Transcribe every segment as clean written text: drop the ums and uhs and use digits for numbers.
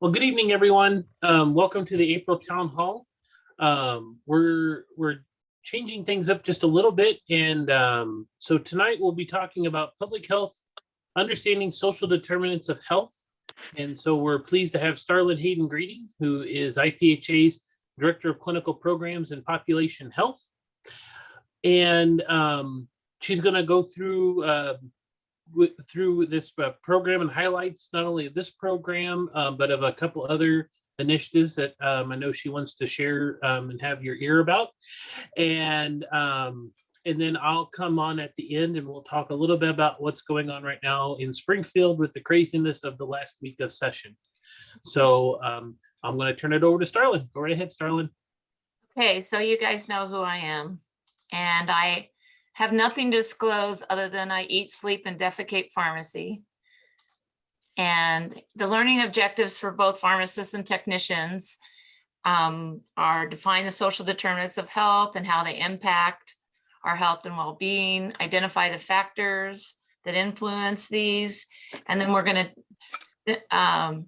Well, good evening, everyone. Welcome to the April Town Hall. We're changing things up just a little bit, and so tonight we'll be talking about public health, understanding social determinants of health. And so we're pleased to have Starlyn Hayden Grady, who is IPHA's Director of Clinical Programs and Population Health, and she's going to go through this program and highlights not only of this program, but of a couple other initiatives that I know she wants to share and have your ear about. And then I'll come on at the end and we'll talk a little bit about what's going on right now in Springfield with the craziness of the last week of session. So I'm going to turn it over to Starlyn. Go right ahead, Starlyn. Okay, so you guys know who I am, and I have nothing to disclose other than I eat, sleep, and defecate pharmacy. And the learning objectives for both pharmacists and technicians are define the social determinants of health and how they impact our health and well-being, identify the factors that influence these, and then we're going to,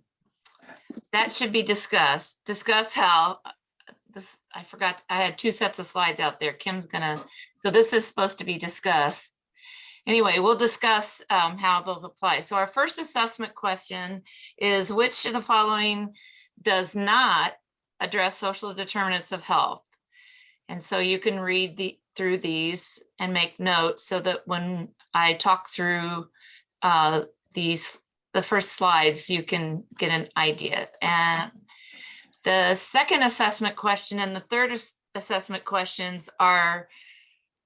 that should be discuss how, this, I forgot, I had two sets of slides out there. Kim's gonna, so this is supposed to be discussed. Anyway, we'll discuss how those apply. So our first assessment question is, which of the following does not address social determinants of health? And so you can read through these and make notes so that when I talk through the first slides, you can get an idea. And the second assessment question and the third assessment questions are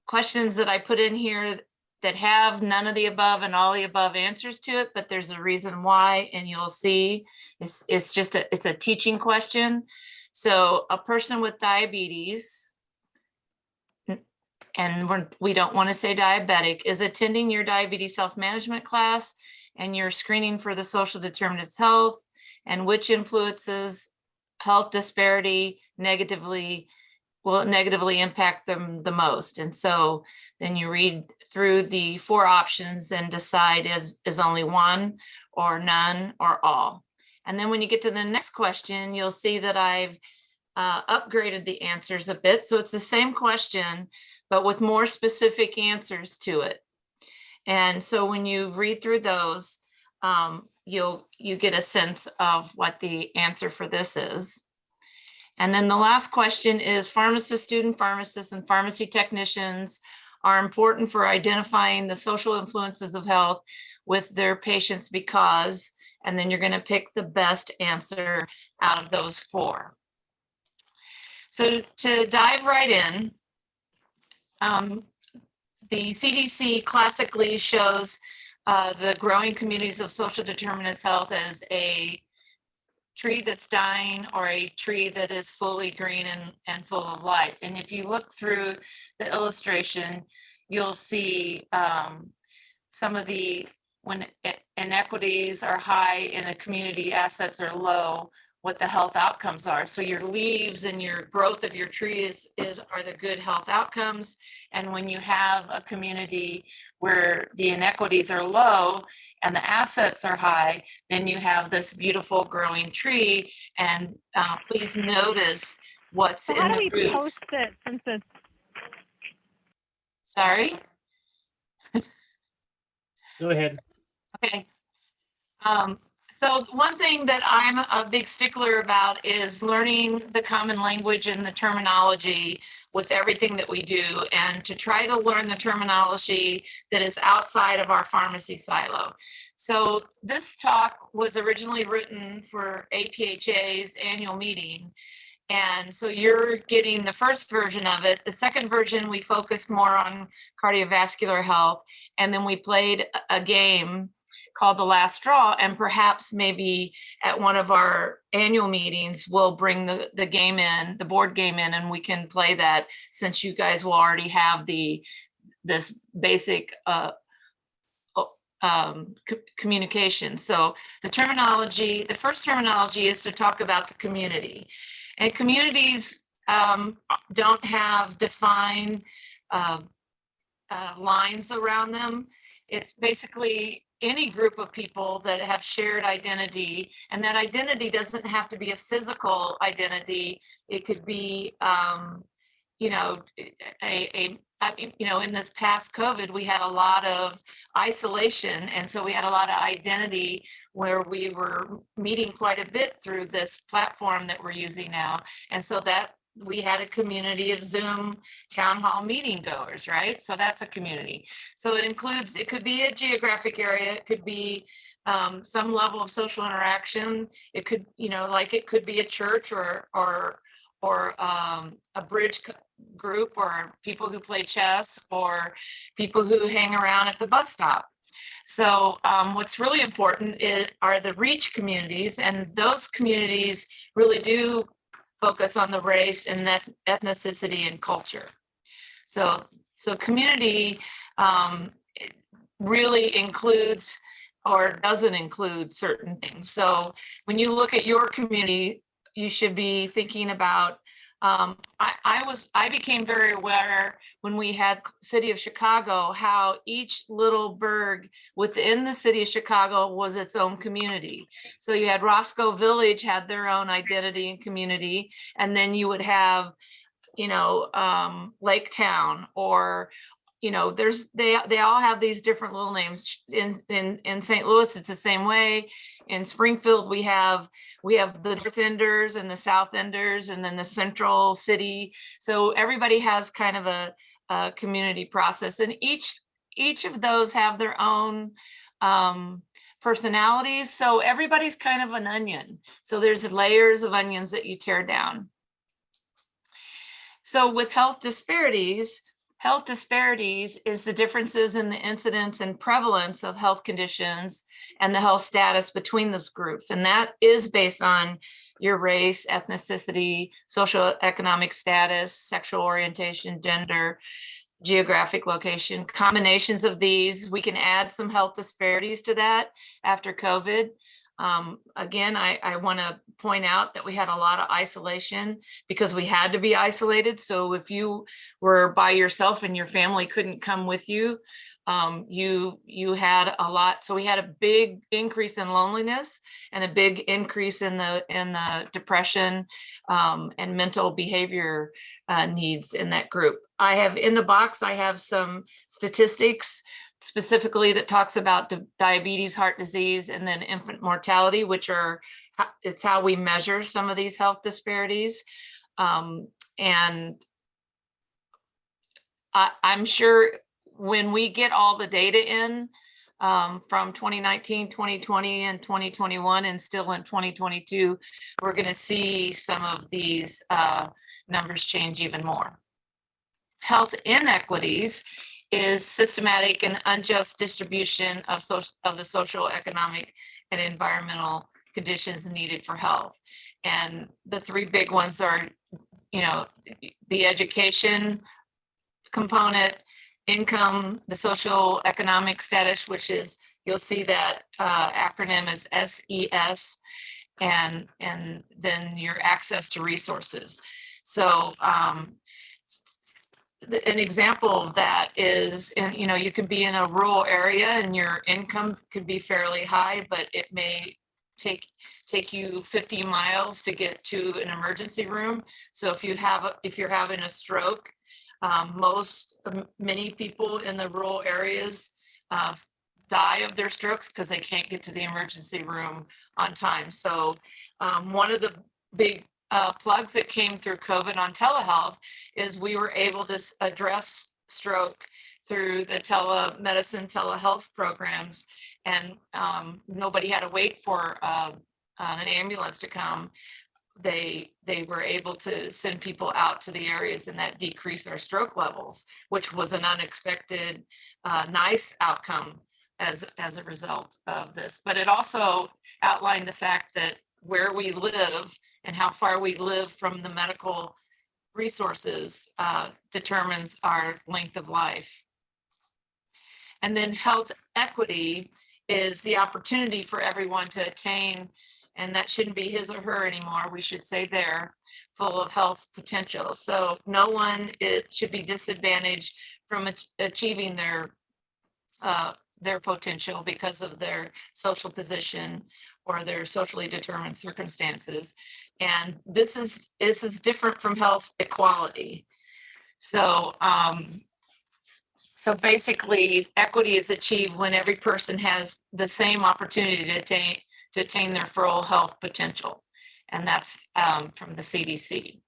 questions that I put in here that have none of the above and all the above answers to it, but there's a reason why, and you'll see it's just it's a teaching question. So a person with diabetes, and we don't want to say diabetic, is attending your diabetes self-management class, and you're screening for the social determinants of health, and which influences health disparity will negatively impact them the most. And so then you read through the four options and decide is only one or none or all. And then when you get to the next question, you'll see that I've upgraded the answers a bit. So it's the same question, but with more specific answers to it. And so when you read through those, you get a sense of what the answer for this is. And then the last question is, pharmacists, student pharmacists, and pharmacy technicians are important for identifying the social influences of health with their patients because, and then you're going to pick the best answer out of those four. So to dive right in, the CDC classically shows the growing communities of social determinants of health as a tree that's dying or a tree that is fully green and full of life. And if you look through the illustration, you'll see some of when inequities are high in a community, assets are low, what the health outcomes are. So your leaves and your growth of your tree are the good health outcomes. And when you have a community where the inequities are low and the assets are high, then you have this beautiful growing tree. And please notice what's in the roots. How do we post it since it's... Sorry? Go ahead. Okay. So one thing that I'm a big stickler about is learning the common language and the terminology with everything that we do, and to try to learn the terminology that is outside of our pharmacy silo. So this talk was originally written for APHA's annual meeting. And so you're getting the first version of it. The second version, we focused more on cardiovascular health. And then we played a game called The Last Straw, and perhaps maybe at one of our annual meetings, we'll bring the game in, the board game in, and we can play that, since you guys will already have this basic communication. So the first terminology is to talk about the community. And communities don't have defined lines around them. It's basically any group of people that have shared identity, and that identity doesn't have to be a physical identity. It could be, you know, in this past COVID, we had a lot of isolation. And so we had a lot of identity where we were meeting quite a bit through this platform that we're using now. And so that we had a community of Zoom town hall meeting goers, right? So that's a community. So it includes, it could be a geographic area, it could be some level of social interaction. It could, you know, like it could be a church or a bridge group, or people who play chess, or people who hang around at the bus stop. So what's really important are the reach communities, and those communities really do focus on the race and ethnicity and culture. So community really includes or doesn't include certain things. So when you look at your community, you should be thinking about, I became very aware when we had City of Chicago, how each little burg within the City of Chicago was its own community. So you had Roscoe Village had their own identity and community, and then you would have, you know, Lake Town, or, you know, they all have these different little names. In St. Louis, it's the same way. In Springfield, we have the North Enders and the South Enders, and then the Central City. So everybody has kind of a community process, and each of those have their own personalities. So everybody's kind of an onion. So there's layers of onions that you tear down. So with health disparities is the differences in the incidence and prevalence of health conditions and the health status between those groups. And that is based on your race, ethnicity, socioeconomic status, sexual orientation, gender, geographic location. Combinations of these, we can add some health disparities to that after COVID. Again, I want to point out that we had a lot of isolation because we had to be isolated. So if you were by yourself and your family couldn't come with you, you had a lot. So we had a big increase in loneliness and a big increase in the depression and mental behavior needs in that group. I have in the box, I have some statistics specifically that talks about diabetes, heart disease, and then infant mortality, which it's how we measure some of these health disparities. And I'm sure when we get all the data in from 2019, 2020, and 2021, and still in 2022, we're going to see some of these numbers change even more. Health inequities is systematic and unjust distribution of the social, economic, and environmental conditions needed for health. And the three big ones are, you know, the education component, income, the social economic status, which is, you'll see that acronym is SES, and then your access to resources. So an example of that is, you know, you can be in a rural area and your income could be fairly high, but it may take you 50 miles to get to an emergency room. So if you're having a stroke, many people in the rural areas die of their strokes because they can't get to the emergency room on time. So one of the big plugs that came through COVID on telehealth is we were able to address stroke through the telemedicine, telehealth programs, and nobody had to wait for an ambulance to come. They were able to send people out to the areas, and that decreased our stroke levels, which was an unexpected nice outcome as a result of this. But it also outlined the fact that where we live and how far we live from the medical resources determines our length of life. And then health equity is the opportunity for everyone to attain, and that shouldn't be his or her anymore. We should say they're full of health potential. So no one should be disadvantaged from achieving their their potential because of their social position or their socially determined circumstances. And this is different from health equality. So so basically, equity is achieved when every person has the same opportunity to attain their full health potential. And that's from the CDC.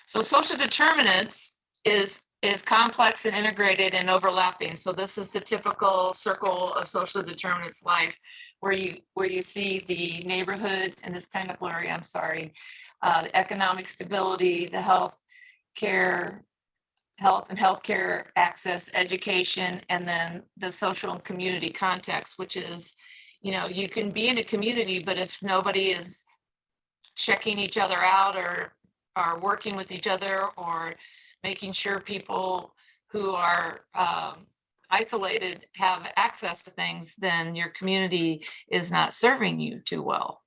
So social determinants is complex and integrated and overlapping. So this is the typical circle of social determinants life, where you see the neighborhood, and it's kind of blurry, I'm sorry, the economic stability, the health and healthcare access, education, and then the social and community context, which is, you can be in a community, but if nobody is checking each other out or are working with each other or making sure people who are isolated have access to things, then your community is not serving you too well.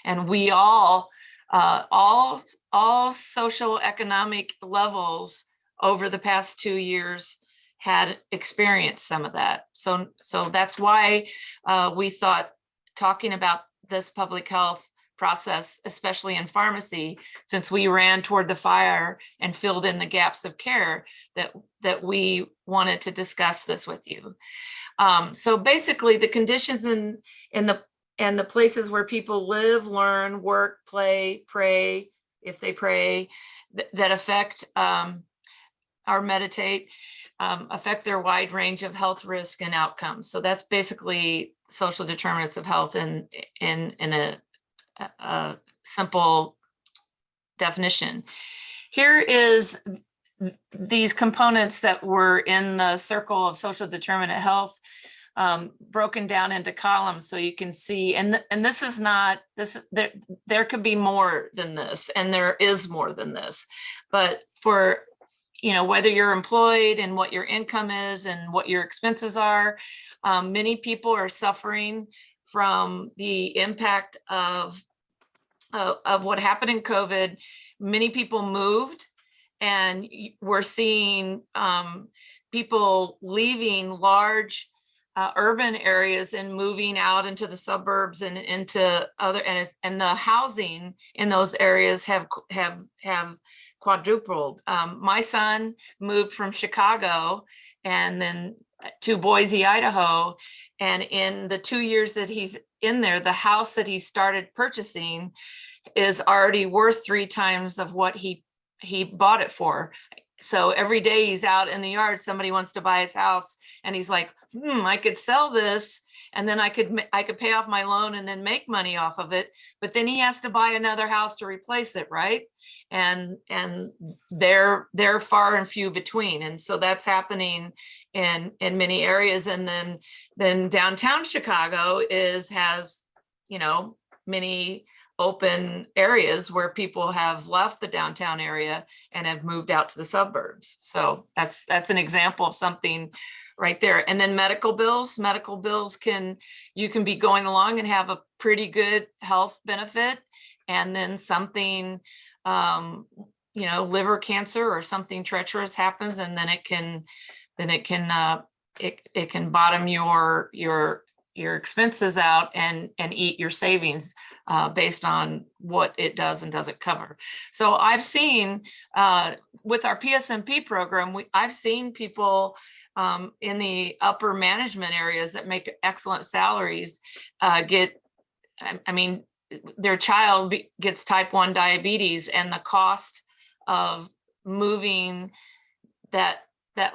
And we all socioeconomic levels over the past 2 years had experienced some of that. So that's why we thought talking about this public health process, especially in pharmacy, since we ran toward the fire and filled in the gaps of care, that we wanted to discuss this with you. So basically, the conditions in the places where people live, learn, work, play, pray, if they pray, that affect or meditate, affect their wide range of health risk and outcomes. So that's basically social determinants of health in a simple definition. Here is these components that were in the circle of social determinant health, broken down into columns so you can see, and this is not this, there could be more than this, and there is more than this, but for whether you're employed and what your income is and what your expenses are, many people are suffering from the impact of what happened in COVID. Many people moved, and we're seeing people leaving large urban areas and moving out into the suburbs and into other, and the housing in those areas have quadrupled. My son moved from Chicago and then to Boise, Idaho, and in the 2 years that he's in there, the house that he started purchasing is already worth 3 times of what he bought it for. So every day he's out in the yard, somebody wants to buy his house, and he's like, I could sell this, and then I could pay off my loan and then make money off of it. But then he has to buy another house to replace it, right? And they're far and few between. And so that's happening in many areas. And then downtown Chicago has many open areas where people have left the downtown area and have moved out to the suburbs. So that's an example of something right there. And then medical bills you can be going along and have a pretty good health benefit, and then something liver cancer or something treacherous happens, and then it can bottom your expenses out and eat your savings based on what it does and doesn't cover. So I've seen with our PSMP program, I've seen people in the upper management areas that make excellent salaries their child gets type 1 diabetes, and the cost of moving that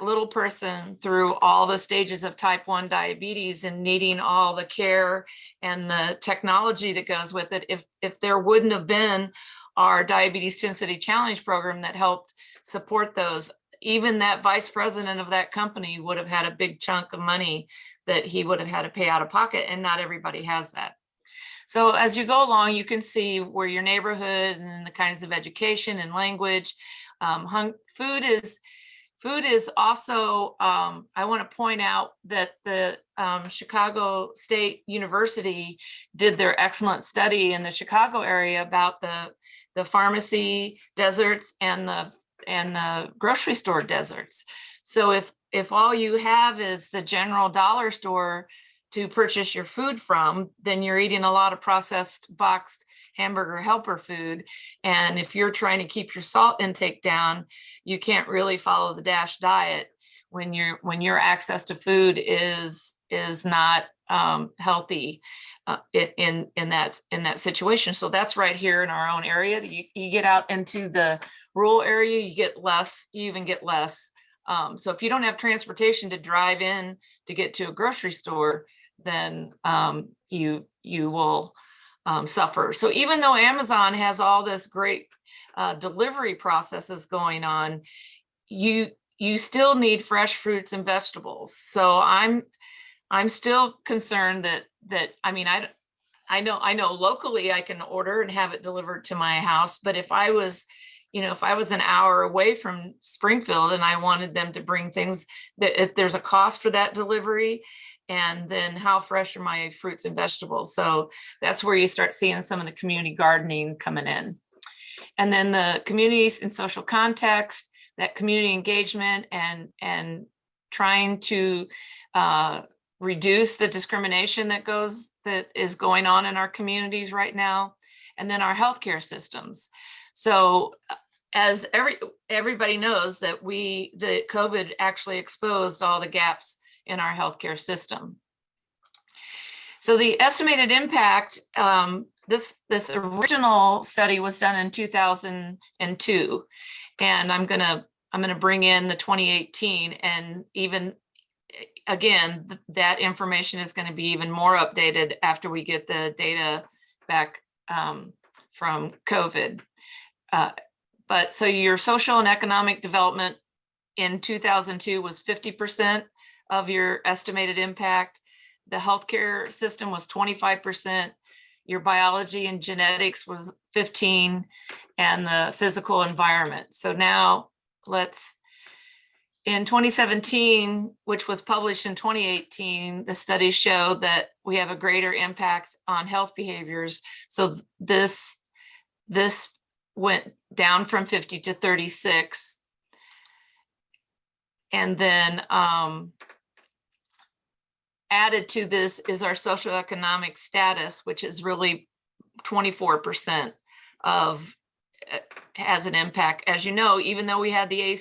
little person through all the stages of type 1 diabetes and needing all the care and the technology that goes with it. If there wouldn't have been our Diabetes Density Challenge program that helped support those, even that vice president of that company would have had a big chunk of money that he would have had to pay out of pocket, and not everybody has that. So as you go along, you can see where your neighborhood and the kinds of education and language, Food is also, I want to point out that the Chicago State University did their excellent study in the Chicago area about the pharmacy deserts and the grocery store deserts. So if all you have is the general dollar store to purchase your food from, then you're eating a lot of processed boxed hamburger helper food. And if you're trying to keep your salt intake down, you can't really follow the DASH diet when your access to food is not healthy in that situation. So that's right here in our own area. You get out into the rural area, you even get less. So if you don't have transportation to drive in to get to a grocery store, then you will suffer. So even though Amazon has all this great delivery processes going on, you still need fresh fruits and vegetables. So I'm still concerned that I mean, I know locally I can order and have it delivered to my house, but if I was an hour away from Springfield and I wanted them to bring things, that there's a cost for that delivery, and then how fresh are my fruits and vegetables? So that's where you start seeing some of the community gardening coming in. And then the communities and social context, that community engagement and trying to reduce the discrimination that is going on in our communities right now. And then our healthcare systems. So as everybody knows that the COVID actually exposed all the gaps in our healthcare system. So the estimated impact, this original study was done in 2002, and I'm gonna bring in the 2018, and even again, that information is going to be even more updated after we get the data back from COVID. But so your social and economic development in 2002 was 50% of your estimated impact. The healthcare system was 25%. Your biology and genetics was 15%, and the physical environment. So now in 2017, which was published in 2018, the studies show that we have a greater impact on health behaviors. So this went down from 50 to 36. And then added to this is our socioeconomic status, which is really 24% has an impact. As you know, even though we had the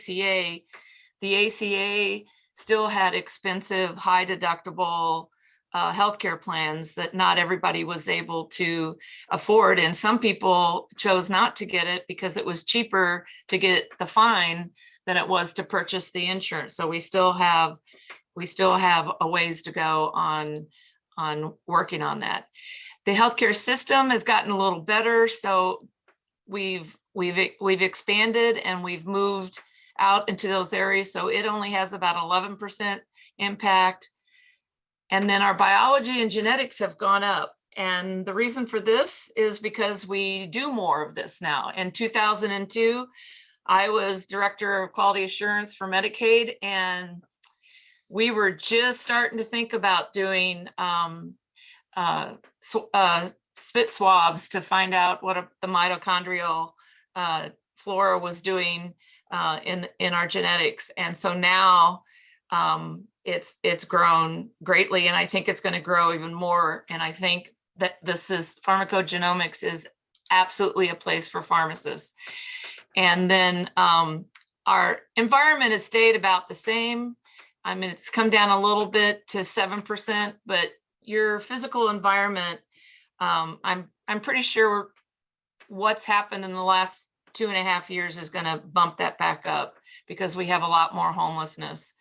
ACA still had expensive, high deductible healthcare plans that not everybody was able to afford. And some people chose not to get it because it was cheaper to get the fine than it was to purchase the insurance. So we still have a ways to go on working on that. The healthcare system has gotten a little better. So we've expanded and we've moved out into those areas. So it only has about 11% impact. And then our biology and genetics have gone up. And the reason for this is because we do more of this now. In 2002, I was director of quality assurance for Medicaid, and we were just starting to think about doing spit swabs to find out what the mitochondrial flora was doing in our genetics. And so now it's grown greatly, and I think it's going to grow even more. And I think that pharmacogenomics is absolutely a place for pharmacists. And then our environment has stayed about the same. I mean, it's come down a little bit to 7%, but your physical environment, I'm pretty sure what's happened in the last 2.5 years is going to bump that back up, because we have a lot more homelessness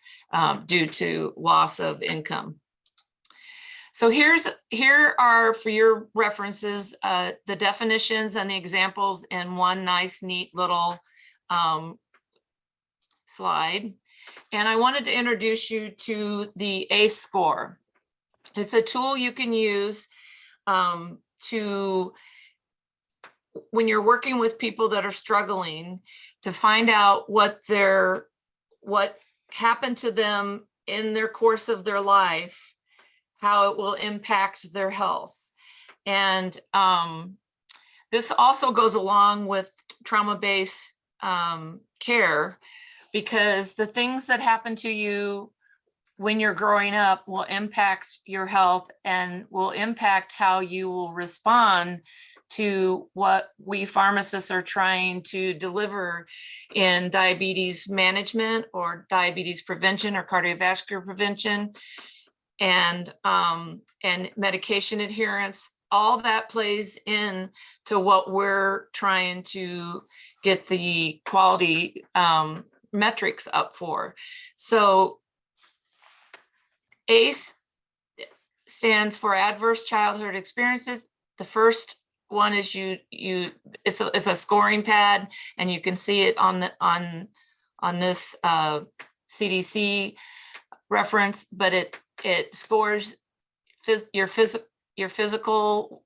due to loss of income. So here are, for your references, the definitions and the examples in one nice, neat little slide. And I wanted to introduce you to the ACE score. It's a tool you can use when you're working with people that are struggling, to find out what happened to them in their course of their life, how it will impact their health. And this also goes along with trauma-based care, because the things that happen to you when you're growing up will impact your health and will impact how you will respond to what we pharmacists are trying to deliver in diabetes management or diabetes prevention or cardiovascular prevention and medication adherence. All that plays in to what we're trying to get the quality metrics up for. So ACE stands for Adverse Childhood Experiences. The first one is it's a scoring pad, and you can see it on this CDC reference, but it scores your physical,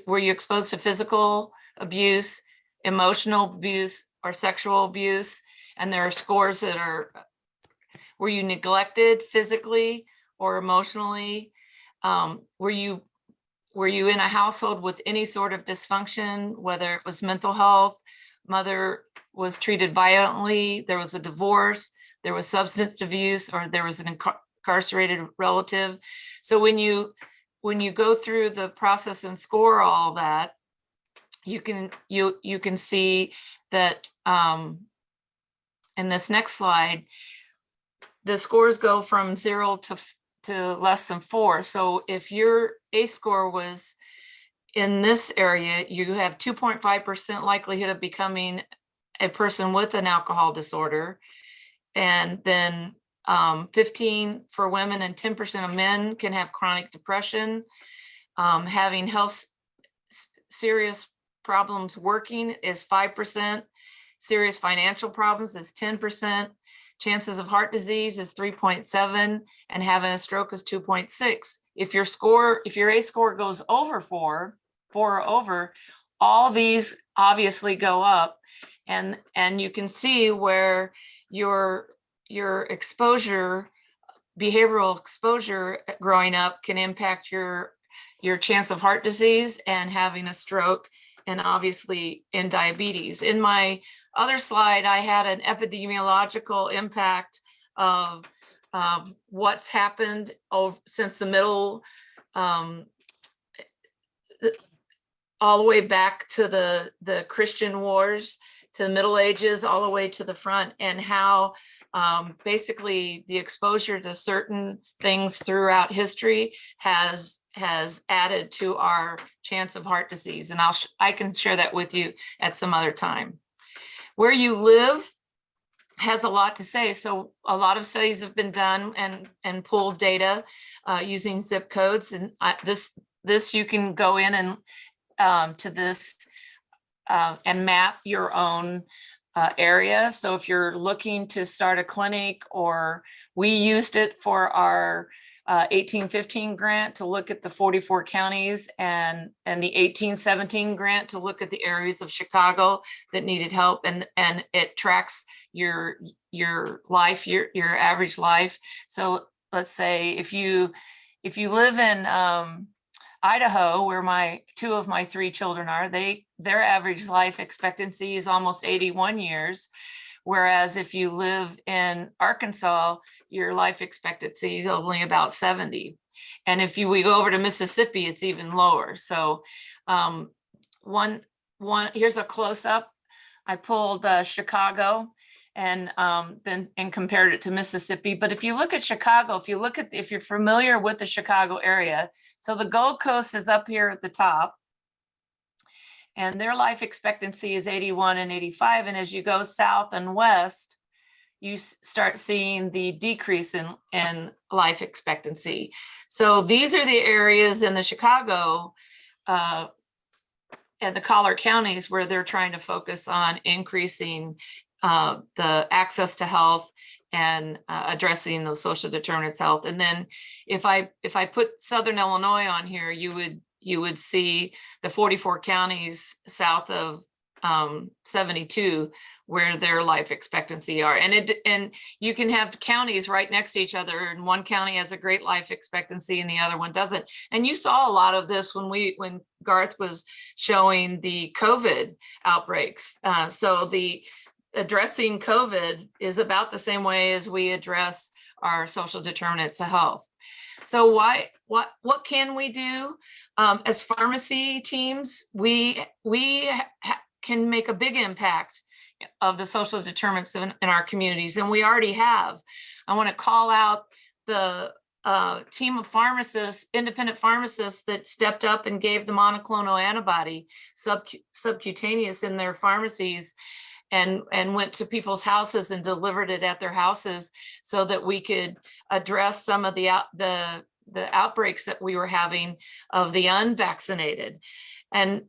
were you exposed to physical abuse, emotional abuse, or sexual abuse? And there are scores that are, were you neglected physically or emotionally? Were you in a household with any sort of dysfunction, whether it was mental health, mother was treated violently, there was a divorce, there was substance abuse, or there was an incarcerated relative? So when you go through the process and score all that, you can see that in this next slide, the scores go from 0 to less than 4. So if your ACE score was in this area, you have 2.5% likelihood of becoming a person with an alcohol disorder. And then 15 for women and 10% of men can have chronic depression. Having serious problems working is 5%. Serious financial problems is 10%. Chances of heart disease is 3.7, and having a stroke is 2.6. If your ACE score goes over 4 or over, all these obviously go up, and you can see where your exposure, behavioral exposure growing up can impact your chance of heart disease and having a stroke, and obviously in diabetes. In my other slide, I had an epidemiological impact of what's happened since the middle, all the way back to the Christian wars, to the Middle Ages, all the way to the front, and how basically the exposure to certain things throughout history has added to our chance of heart disease. And I can share that with you at some other time. Where you live has a lot to say. So a lot of studies have been done and pulled data using zip codes. And this you can go in and to this and map your own area. So if you're looking to start a clinic, or we used it for our 1815 grant to look at the 44 counties, and the 1817 grant to look at the areas of Chicago that needed help, and it tracks your life, your average life. So let's say if you live in Idaho, where two of my 3 children are, their average life expectancy is almost 81 years. Whereas if you live in Arkansas, your life expectancy is only about 70. And if we go over to Mississippi, it's even lower. So here's a close-up. I pulled Chicago and compared it to Mississippi. But if you look at Chicago, if you're familiar with the Chicago area, so the Gold Coast is up here at the top, and their life expectancy is 81 and 85. And as you go south and west, you start seeing the decrease in life expectancy. So these are the areas in the Chicago and the collar counties where they're trying to focus on increasing the access to health and addressing those social determinants health. And then if I put Southern Illinois on here, you would see the 44 counties south of 72 where their life expectancy are. And you can have counties right next to each other, and one county has a great life expectancy and the other one doesn't. And you saw a lot of this when Garth was showing the COVID outbreaks. So addressing COVID is about the same way as we address our social determinants of health. So what can we do? As pharmacy teams, we can make a big impact of the social determinants in our communities, and we already have. I want to call out the team of pharmacists, independent pharmacists that stepped up and gave the monoclonal antibody subcutaneous in their pharmacies and went to people's houses and delivered it at their houses so that we could address some of the outbreaks that we were having of the unvaccinated. And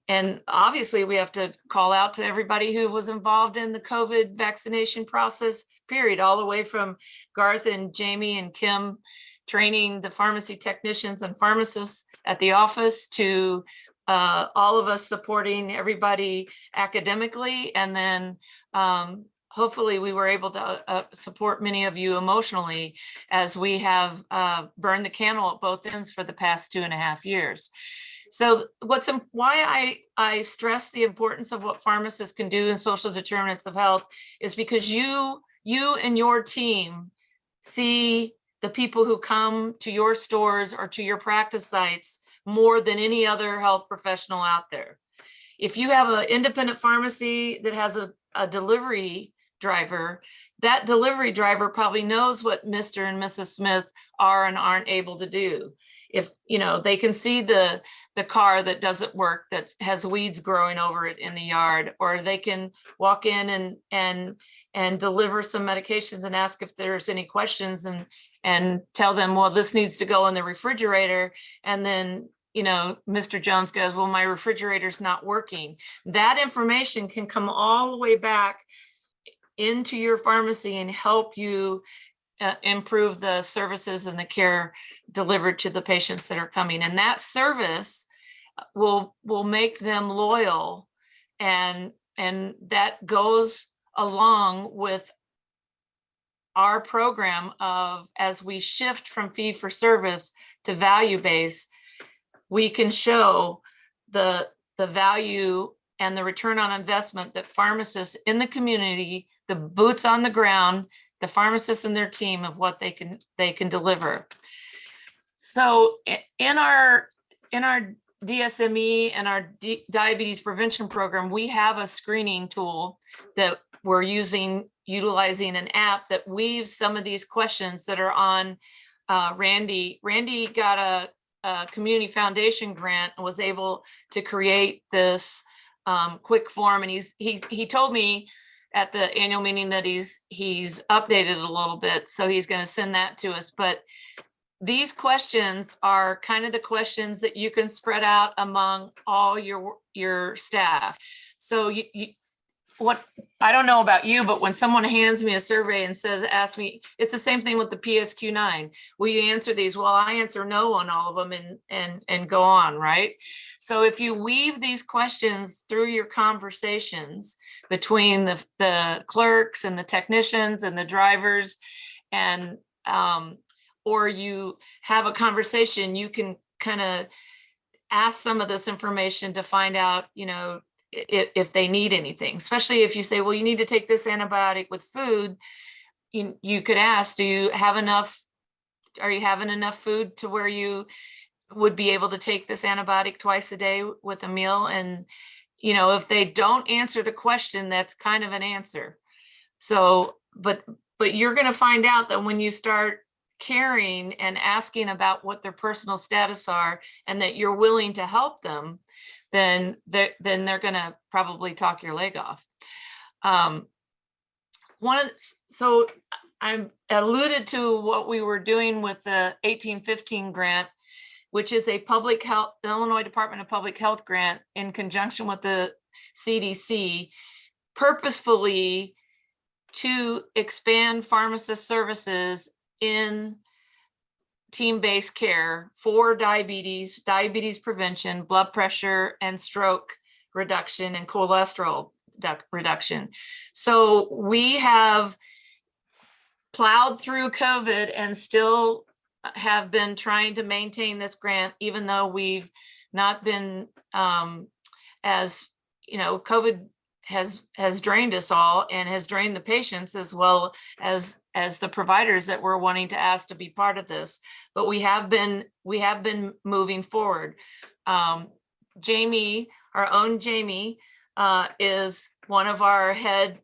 obviously we have to call out to everybody who was involved in the COVID vaccination process, period, all the way from Garth and Jamie and Kim training the pharmacy technicians and pharmacists at the office to all of us supporting everybody academically. And then hopefully we were able to support many of you emotionally as we have burned the candle at both ends for the past 2.5 years. So why I stress the importance of what pharmacists can do in social determinants of health is because you and your team see the people who come to your stores or to your practice sites more than any other health professional out there. If you have an independent pharmacy that has a delivery driver, that delivery driver probably knows what Mr. and Mrs. Smith are and aren't able to do. If they can see the car that doesn't work, that has weeds growing over it in the yard, or they can walk in and deliver some medications and ask if there's any questions and tell them, well, this needs to go in the refrigerator. And then Mr. Jones goes, well, my refrigerator's not working. That information can come all the way back into your pharmacy and help you improve the services and the care delivered to the patients that are coming. And that service will make them loyal. And that goes along with our program of, as we shift from fee for service to value-based, we can show the value and the return on investment that pharmacists in the community, the boots on the ground, the pharmacists and their team of what they can deliver. So in our DSME and our diabetes prevention program, we have a screening tool that we're utilizing an app that weaves some of these questions that are on Randy. Randy got a community foundation grant and was able to create this quick form. And he told me at the annual meeting that he's updated it a little bit. So he's going to send that to us. But these questions are kind of the questions that you can spread out among all your staff. So what I don't know about you, but when someone hands me a survey and ask me, it's the same thing with the PSQ9. Will you answer these? Well, I answer no on all of them and go on, right? So if you weave these questions through your conversations between the clerks and the technicians and the drivers, and or you have a conversation, you can kind of ask some of this information to find out, if they need anything, especially if you say, well, you need to take this antibiotic with food, you could ask, are you having enough food to where you would be able to take this antibiotic twice a day with a meal? And, if they don't answer the question, that's kind of an answer. So, but you're going to find out that when you start caring and asking about what their personal status are and that you're willing to help them, then they're going to probably talk your leg off. So I alluded to what we were doing with the 1815 grant, which is a public health, Illinois Department of Public Health grant in conjunction with the CDC, purposefully to expand pharmacist services in team-based care for diabetes prevention, blood pressure and stroke reduction, and cholesterol reduction. So we have plowed through COVID and still have been trying to maintain this grant, even though we've not been as COVID has drained us all and has drained the patients as well as the providers that we're wanting to ask to be part of this. But we have been moving forward. Jamie, our own Jamie, is one of our head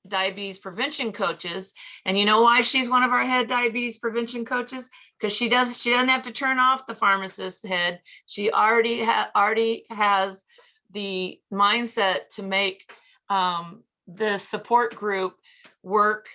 diabetes prevention coaches. And you know why she's one of our head diabetes prevention coaches? Because she doesn't have to turn off the pharmacist's head. She already has the mindset to make the support group work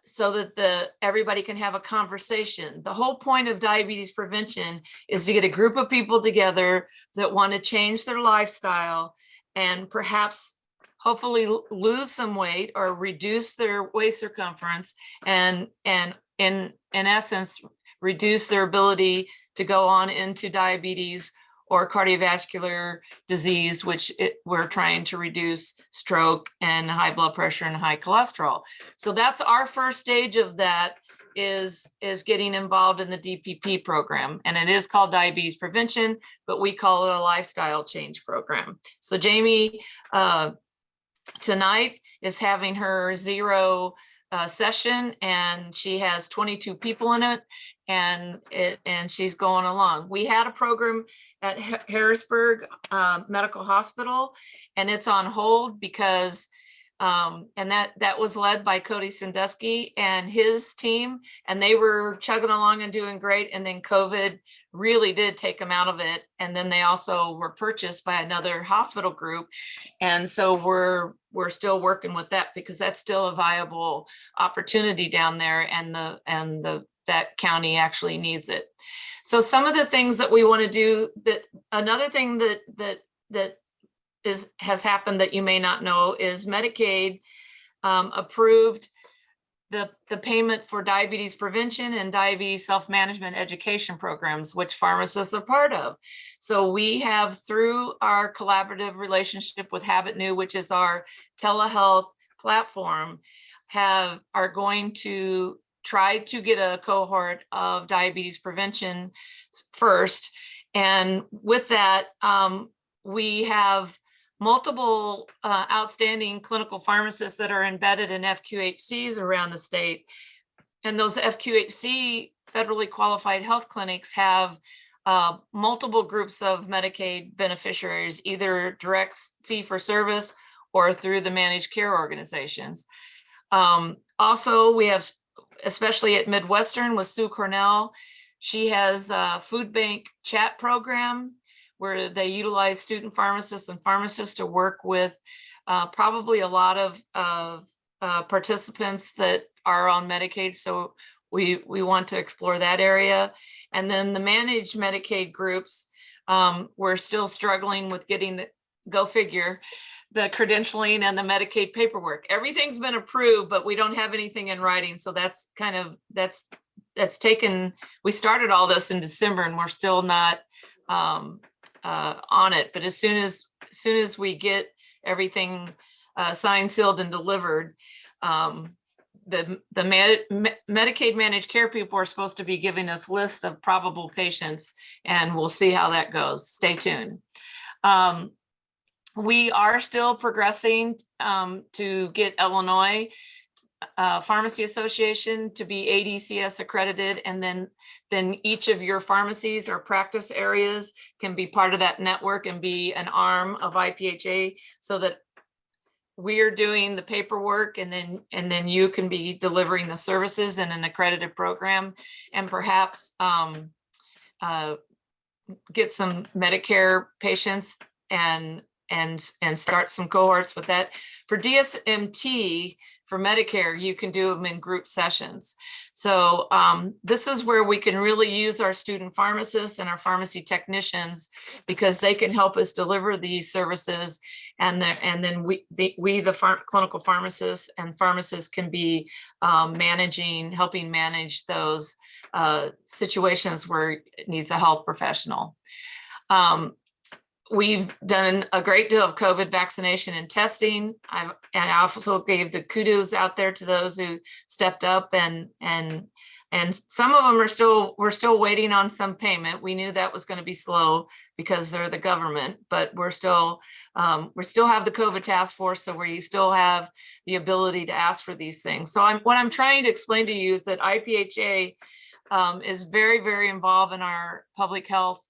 so that everybody can have a conversation. The whole point of diabetes prevention is to get a group of people together that want to change their lifestyle and perhaps hopefully lose some weight or reduce their waist circumference and in essence reduce their ability to go on into diabetes or cardiovascular disease, which we're trying to reduce stroke and high blood pressure and high cholesterol. So that's our first stage of that is getting involved in the DPP program. And it is called diabetes prevention, but we call it a lifestyle change program. So Jamie tonight is having her zero session, and she has 22 people in it, and she's going along. We had a program at Harrisburg Medical Hospital, and it's on hold because and that was led by Cody Sandusky and his team, and they were chugging along and doing great. And then COVID really did take them out of it. And then they also were purchased by another hospital group. And so we're still working with that because that's still a viable opportunity down there, and that county actually needs it. So some of the things that we want to do, another thing that has happened that you may not know is Medicaid approved the payment for diabetes prevention and diabetes self-management education programs, which pharmacists are part of. So we have, through our collaborative relationship with Habit New, which is our telehealth platform, are going to try to get a cohort of diabetes prevention first. And with that, we have multiple outstanding clinical pharmacists that are embedded in FQHCs around the state. And those FQHC, federally qualified health clinics, have multiple groups of Medicaid beneficiaries, either direct fee for service or through the managed care organizations. Also, we have, especially at Midwestern with Sue Cornell, she has a food bank chat program where they utilize student pharmacists and pharmacists to work with probably a lot of participants that are on Medicaid. So we want to explore that area. And then the managed Medicaid groups, we're still struggling with getting go figure, the credentialing and the Medicaid paperwork. Everything's been approved, but we don't have anything in writing. So that's kind of, that's taken, we started all this in December and we're still not on it. But as soon as we get everything signed, sealed, and delivered, the Medicaid managed care people are supposed to be giving us lists of probable patients, and we'll see how that goes. Stay tuned. We are still progressing to get Illinois Pharmacy Association to be ADCS accredited, and then each of your pharmacies or practice areas can be part of that network and be an arm of IPHA, so that we're doing the paperwork and then you can be delivering the services in an accredited program, and perhaps get some Medicare patients and start some cohorts with that. For DSMT, for Medicare, you can do them in group sessions. So this is where we can really use our student pharmacists and our pharmacy technicians, because they can help us deliver these services. And then we, the clinical pharmacists and pharmacists, can be helping manage those situations where it needs a health professional. We've done a great deal of COVID vaccination and testing. I also gave the kudos out there to those who stepped up and And some of them are we're still waiting on some payment. We knew that was going to be slow because they're the government, but we still have the COVID task force, so we still have the ability to ask for these things. So what I'm trying to explain to you is that IPHA is very, very involved in our public health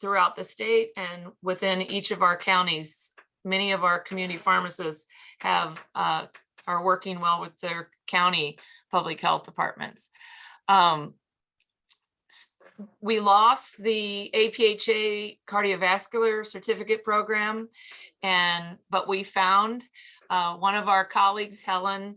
throughout the state and within each of our counties. Many of our community pharmacists are working well with their county public health departments. We lost the APHA cardiovascular certificate program, but we found one of our colleagues, Helen,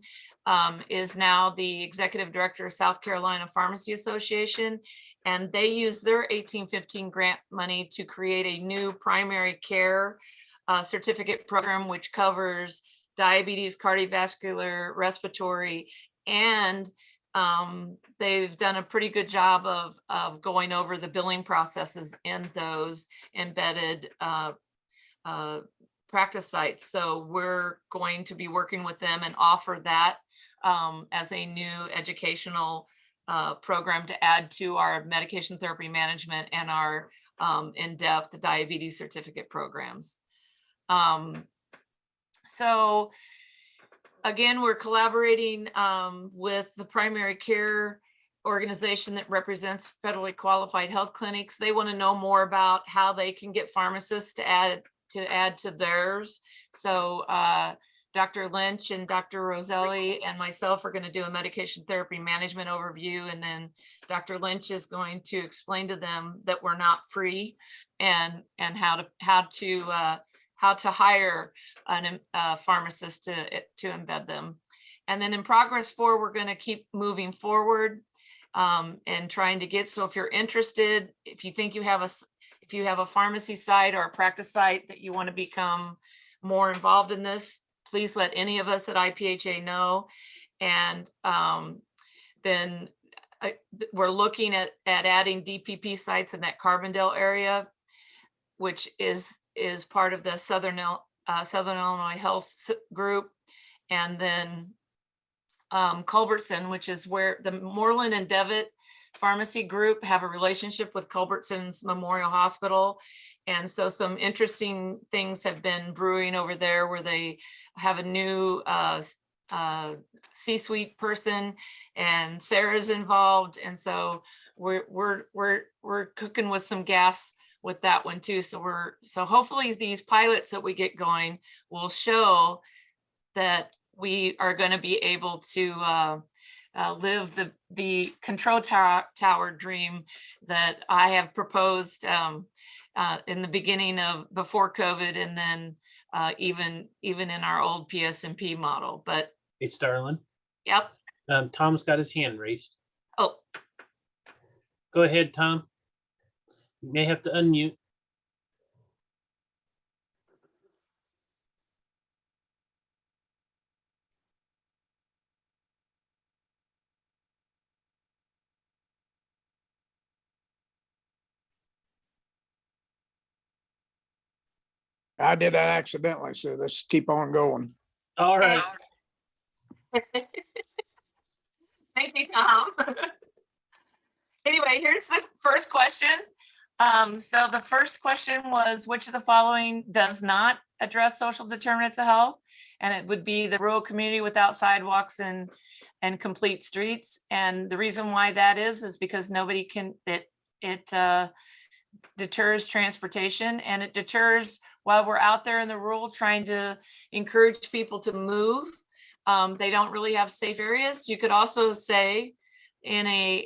is now the executive director of South Carolina Pharmacy Association, and they use their 1815 grant money to create a new primary care certificate program, which covers diabetes, cardiovascular, respiratory, and they've done a pretty good job of going over the billing processes in those embedded practice sites. So we're going to be working with them and offer that as a new educational program to add to our medication therapy management and our in-depth diabetes certificate programs. So again, we're collaborating with the primary care organization that represents federally qualified health clinics. They want to know more about how they can get pharmacists to add to theirs. So Dr. Lynch and Dr. Roselli and myself are going to do a medication therapy management overview, and then Dr. Lynch is going to explain to them that we're not free and how to hire a pharmacist to embed them. And then in progress 4, we're going to keep moving forward and trying to get. So if you're interested, if you think you have a pharmacy site or a practice site that you want to become more involved in this, please let any of us at IPHA know. And then we're looking at adding DPP sites in that Carbondale area, which is part of the Southern Illinois Health Group. And then Culbertson, which is where the Moreland and Devitt Pharmacy Group have a relationship with Culbertson's Memorial Hospital. And so some interesting things have been brewing over there, where they have a new C-suite person, and Sarah's involved. And so we're cooking with some gas with that one too. So hopefully these pilots that we get going will show that we are going to be able to live the control tower dream that I have proposed in the beginning of before COVID, and then even in our old PSMP model. But Hey, Starlin. Yep. Tom's got his hand raised. Oh, Go ahead, Tom. You may have to unmute. I did that accidentally, so let's keep on going. All right. Thank you, Tom. Anyway, here's the first question. So the first question was, which of the following does not address social determinants of health? And it would be the rural community without sidewalks and complete streets. And the reason why that is because nobody can, it deters transportation, and it deters while we're out there in the rural trying to encourage people to move. They don't really have safe areas. You could also say there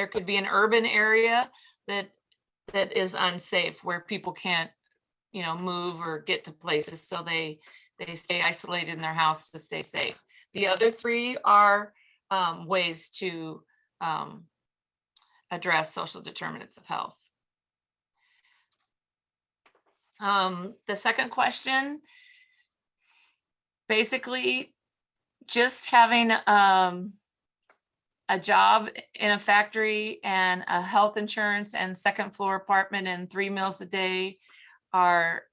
could be an urban area that is unsafe, where people can't, move or get to places. So they stay isolated in their house to stay safe. The other 3 are ways to address social determinants of health. The second question, basically just having a job in a factory and a health insurance and second floor apartment and 3 meals a day are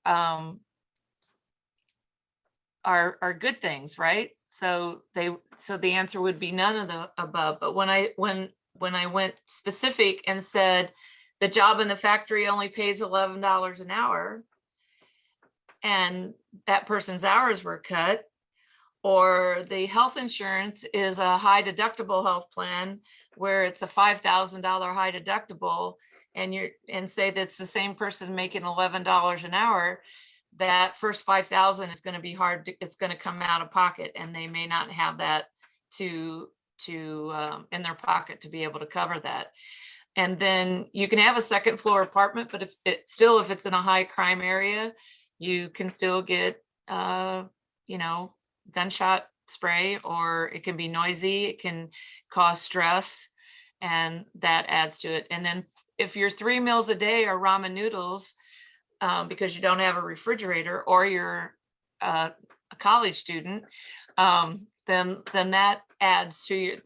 good things, right? So the answer would be none of the above. But when I went specific and said the job in the factory only pays $11 an hour, and that person's hours were cut, or the health insurance is a high deductible health plan where it's a $5,000 high deductible, and say that's the same person making $11 an hour, that first 5,000 is going to be hard. It's going to come out of pocket, and they may not have that to in their pocket to be able to cover that. And then you can have a second floor apartment, but if it's in a high crime area, you can still get gunshot spray, or it can be noisy, it can cause stress, and that adds to it. And then if your 3 meals a day are ramen noodles, because you don't have a refrigerator, or you're a college student, then that adds to your,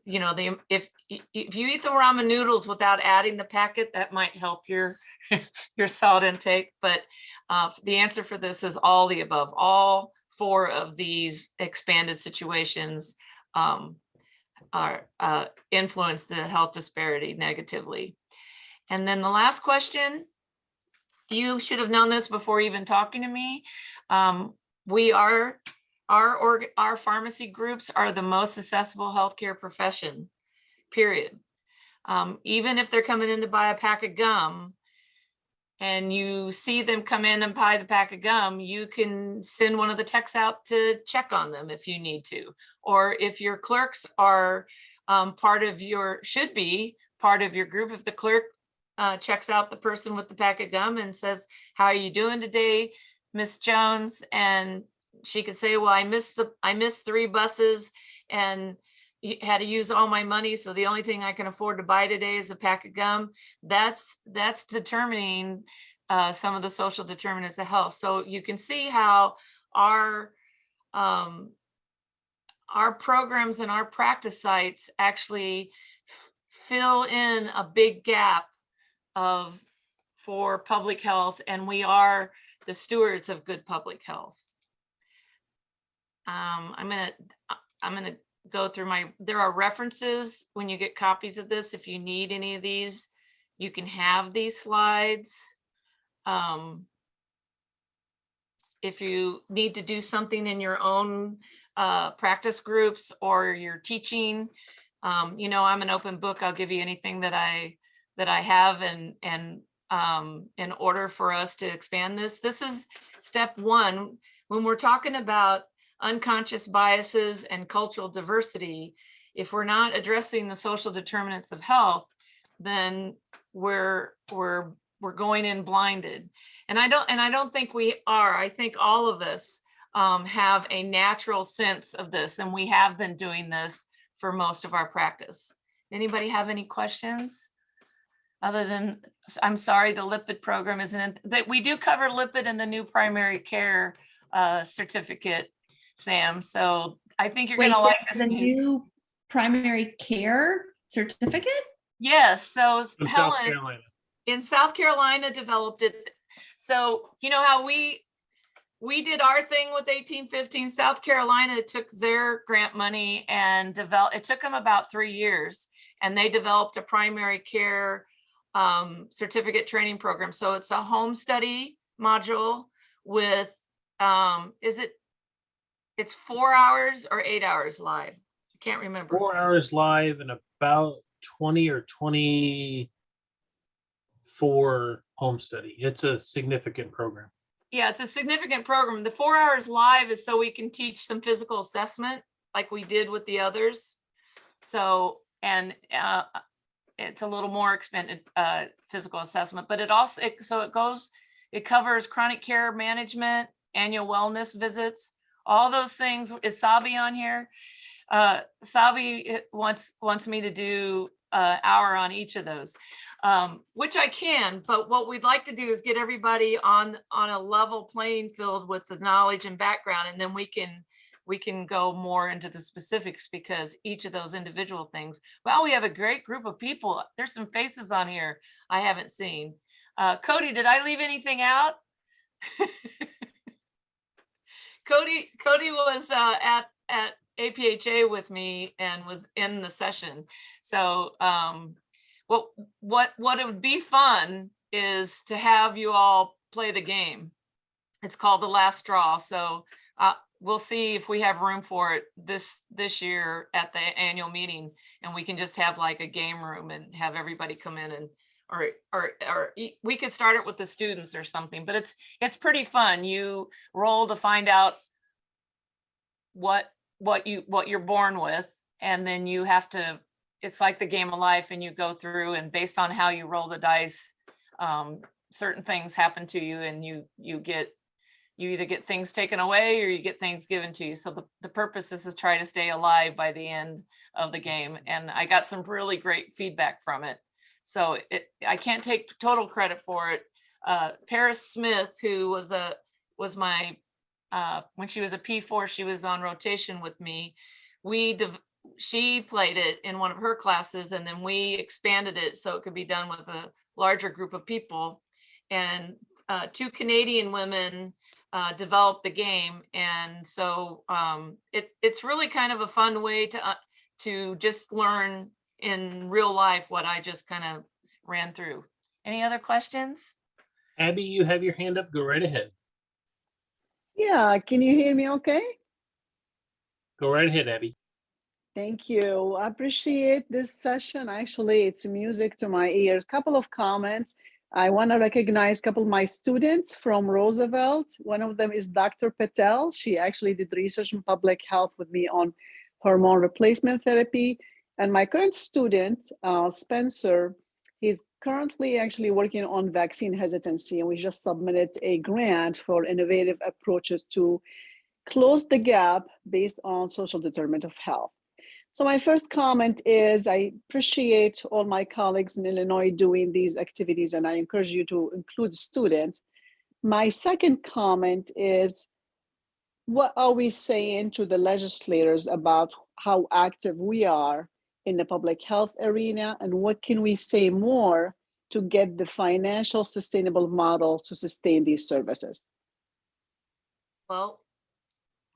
if you eat the ramen noodles without adding the packet, that might help your salt intake. But the answer for this is all the above. All 4 of these expanded situations are influence the health disparity negatively. And then the last question, you should have known this before even talking to me. Our pharmacy groups are the most accessible healthcare profession, period. Even if they're coming in to buy a pack of gum and you see them come in and buy the pack of gum, you can send one of the techs out to check on them if you need to. Or if your clerks are should be part of your group, if the clerk checks out the person with the pack of gum and says, "How are you doing today, Miss Jones?" And she could say, "Well, I missed 3 buses and had to use all my money, so the only thing I can afford to buy today is a pack of gum." That's determining some of the social determinants of health. So you can see how our programs and our practice sites actually fill in a big gap for public health, and we are the stewards of good public health. I'm gonna go through there are references when you get copies of this. If you need any of these, you can have these slides. If you need to do something in your own practice groups or you're teaching, I'm an open book. I'll give you anything that I have, and in order for us to expand this. This is step 1. When we're talking about unconscious biases and cultural diversity, if we're not addressing the social determinants of health, then we're going in blinded. And I don't think we are. I think all of us have a natural sense of this, and we have been doing this for most of our practice. Anybody have any questions? Other than, I'm sorry, the lipid program isn't that we do cover lipid in the new primary care certificate, Sam. So I think you're going to like this. The new primary care certificate? Yes. So From Helen South Carolina. in South Carolina developed it. So you know how we did our thing with 1815. South Carolina took their grant money and developed. It took them about 3 years, and they developed a primary care certificate training program. So it's a home study module with it's 4 hours or 8 hours live. I can't remember. 4 hours live and about 20 or 24 home study. It's a significant program. Yeah, it's a significant program. The 4 hours live is so we can teach some physical assessment like we did with the others. So, and it's a little more expensive physical assessment, but it also, it covers chronic care management, annual wellness visits, all those things. Is Sabi on here? Sabi wants me to do an hour on each of those, which I can, but what we'd like to do is get everybody on a level playing field with the knowledge and background, and then we can go more into the specifics, because each of those individual things. Well, we have a great group of people. There's some faces on here I haven't seen. Cody, did I leave anything out? Cody was at APHA with me and was in the session. So what it would be fun is to have you all play the game. It's called The Last Straw. So we'll see if we have room for it this year at the annual meeting, and we can just have like a game room and have everybody come in, and or we could start it with the students or something. But it's pretty fun. You roll to find out what you're born with, and then you have to, it's like the game of life, and you go through, and based on how you roll the dice, certain things happen to you, and you either get things taken away or you get things given to you. So the purpose is to try to stay alive by the end of the game. And I got some really great feedback from it. So I can't take total credit for it. Paris Smith, who was my, when she was a P4, she was on rotation with me. She played it in one of her classes, and then we expanded it so it could be done with a larger group of people. And 2 Canadian women developed the game, and so it's really kind of a fun way to just learn in real life what I just kind of ran through. Any other questions? Abby, you have your hand up. Go right ahead. Yeah, can you hear me okay? Go right ahead, Abby. Thank you. I appreciate this session. Actually, it's music to my ears. Couple of comments. I want to recognize a couple of my students from Roosevelt. One of them is Dr. Patel. She actually did research in public health with me on hormone replacement therapy. And my current student, Spencer, he's currently actually working on vaccine hesitancy, and we just submitted a grant for innovative approaches to close the gap based on social determinant of health. So my first comment is I appreciate all my colleagues in Illinois doing these activities, and I encourage you to include students. My second comment is, what are we saying to the legislators about how active we are in the public health arena, and what can we say more to get the financial sustainable model to sustain these services? Well,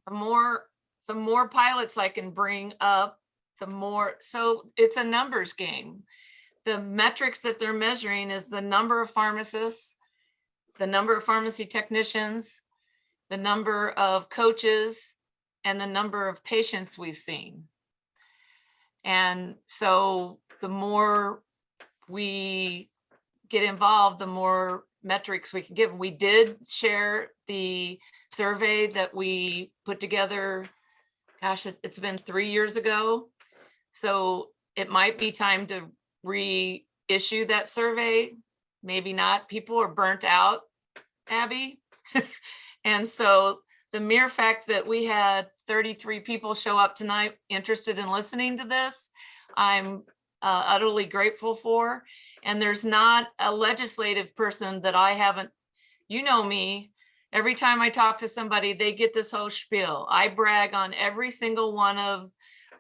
the more pilots I can bring up, the more, so it's a numbers game. The metrics that they're measuring is the number of pharmacists, the number of pharmacy technicians, the number of coaches, and the number of patients we've seen. And so the more we get involved, the more metrics we can give. We did share the survey that we put together. Gosh, it's been 3 years ago. So it might be time to reissue that survey. Maybe not. People are burnt out, Abby. And so the mere fact that we had 33 people show up tonight interested in listening to this, I'm utterly grateful for. And there's not a legislative person that I haven't, you know me, every time I talk to somebody, they get this whole spiel. I brag on every single one of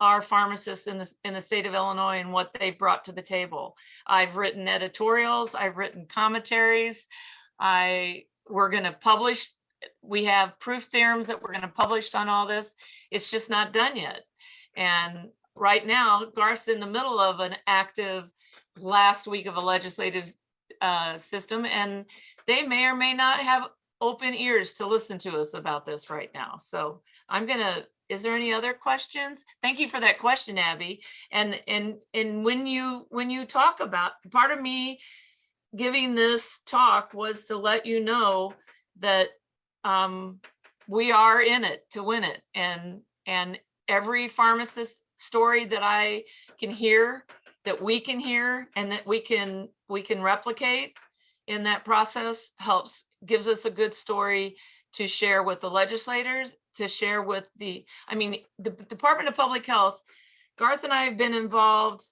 our pharmacists in the state of Illinois and what they brought to the table. I've written editorials, I've written commentaries. We're going to publish, we have proof theorems that we're going to publish on all this. It's just not done yet. And right now, Garth's in the middle of an active last week of a legislative system, and they may or may not have open ears to listen to us about this right now. So is there any other questions? Thank you for that question, Abby. And when you talk about, part of me giving this talk was to let you know that we are in it to win it. And every pharmacist story that I can hear, that we can hear, and that we can replicate in that process gives us a good story to share with the legislators, to share with the Department of Public Health. Garth and I have been involved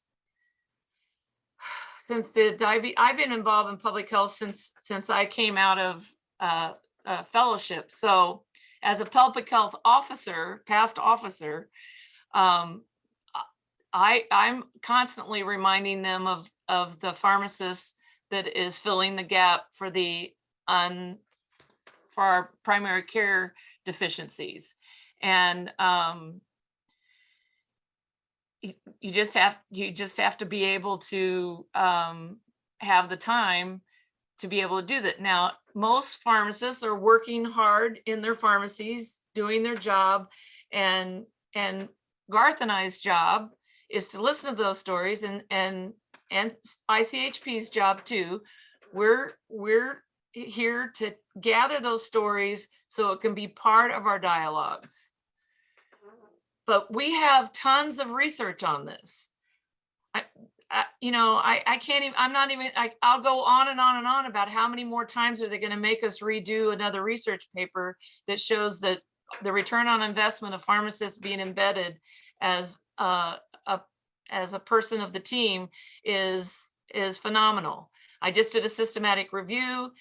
since I've been involved in public health since I came out of fellowship. So as a public health officer, past officer, I'm constantly reminding them of the pharmacist that is filling the gap for our primary care deficiencies. And you just have to be able to have the time to be able to do that. Now, most pharmacists are working hard in their pharmacies, doing their job, and Garth and I's job is to listen to those stories, and ICHP's job too. We're here to gather those stories so it can be part of our dialogues. But we have tons of research on this. I can't even, I'm not even, I'll go on and on and on about how many more times are they going to make us redo another research paper that shows that the return on investment of pharmacists being embedded as a person of the team is phenomenal. I just did a systematic review.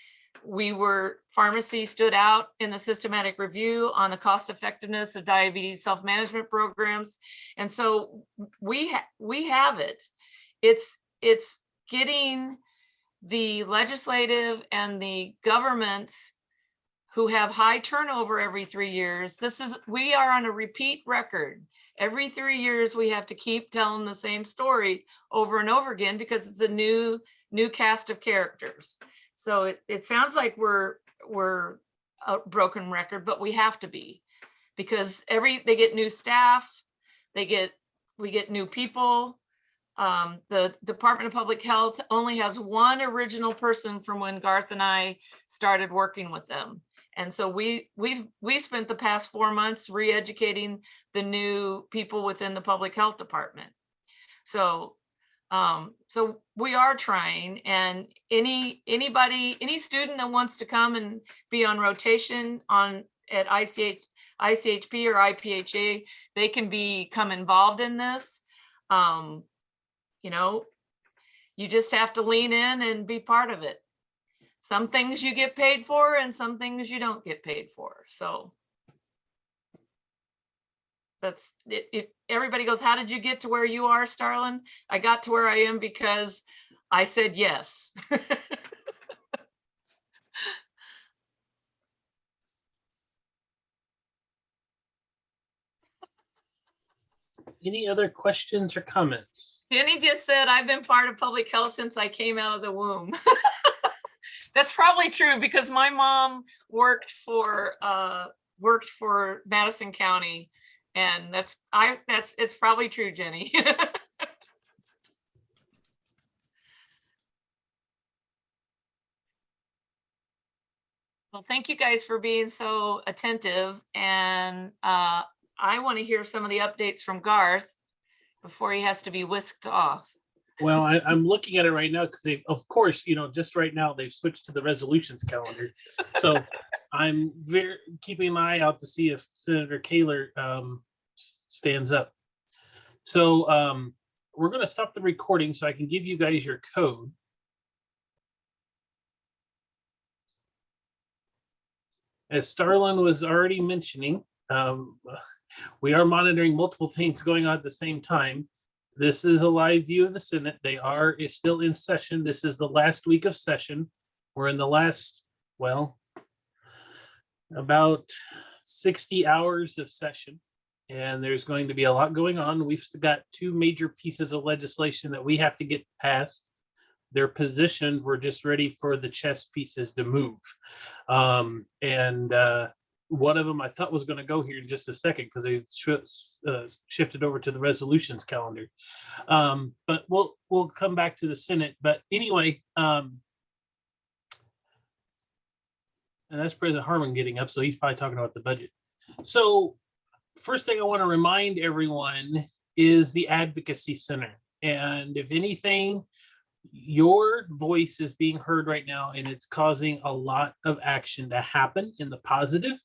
Pharmacy stood out in the systematic review on the cost effectiveness of diabetes self-management programs. And so we have it. It's getting the legislative and the governments who have high turnover every 3 years. We are on a repeat record. Every 3 years, we have to keep telling the same story over and over again because it's a new cast of characters. So it sounds like we're a broken record, but we have to be, because they get new staff, we get new people. The Department of Public Health only has one original person from when Garth and I started working with them. And so we spent the past 4 months re-educating the new people within the public health department. So we are trying, and any student that wants to come and be on rotation at ICHP or IPHA, they can become involved in this. You just have to lean in and be part of it. Some things you get paid for and some things you don't get paid for. So that's it. If everybody goes, how did you get to where you are, Starlin? I got to where I am because I said yes. Any other questions or comments? Jenny just said, I've been part of public health since I came out of the womb. That's probably true because my mom worked for Madison County, and it's probably true, Jenny. Well, thank you guys for being so attentive, and I want to hear some of the updates from Garth before he has to be whisked off. Well, I'm looking at it right now because of course, just right now they've switched to the resolutions calendar. So I'm keeping an eye out to see if Senator Kaler stands up. So we're going to stop the recording so I can give you guys your code. As Starlin was already mentioning, we are monitoring multiple things going on at the same time. This is a live view of the Senate. They are still in session. This is the last week of session. We're in the last, about 60 hours of session. And there's going to be a lot going on. We've got two major pieces of legislation that we have to get passed. They're positioned. We're just ready for the chess pieces to move. One of them I thought was going to go here in just a second because they shifted over to the resolutions calendar. But we'll come back to the Senate. But anyway, and that's President Harmon getting up, so he's probably talking about the budget. So first thing I want to remind everyone is the Advocacy Center. And if anything, your voice is being heard right now, and it's causing a lot of action to happen in the positive.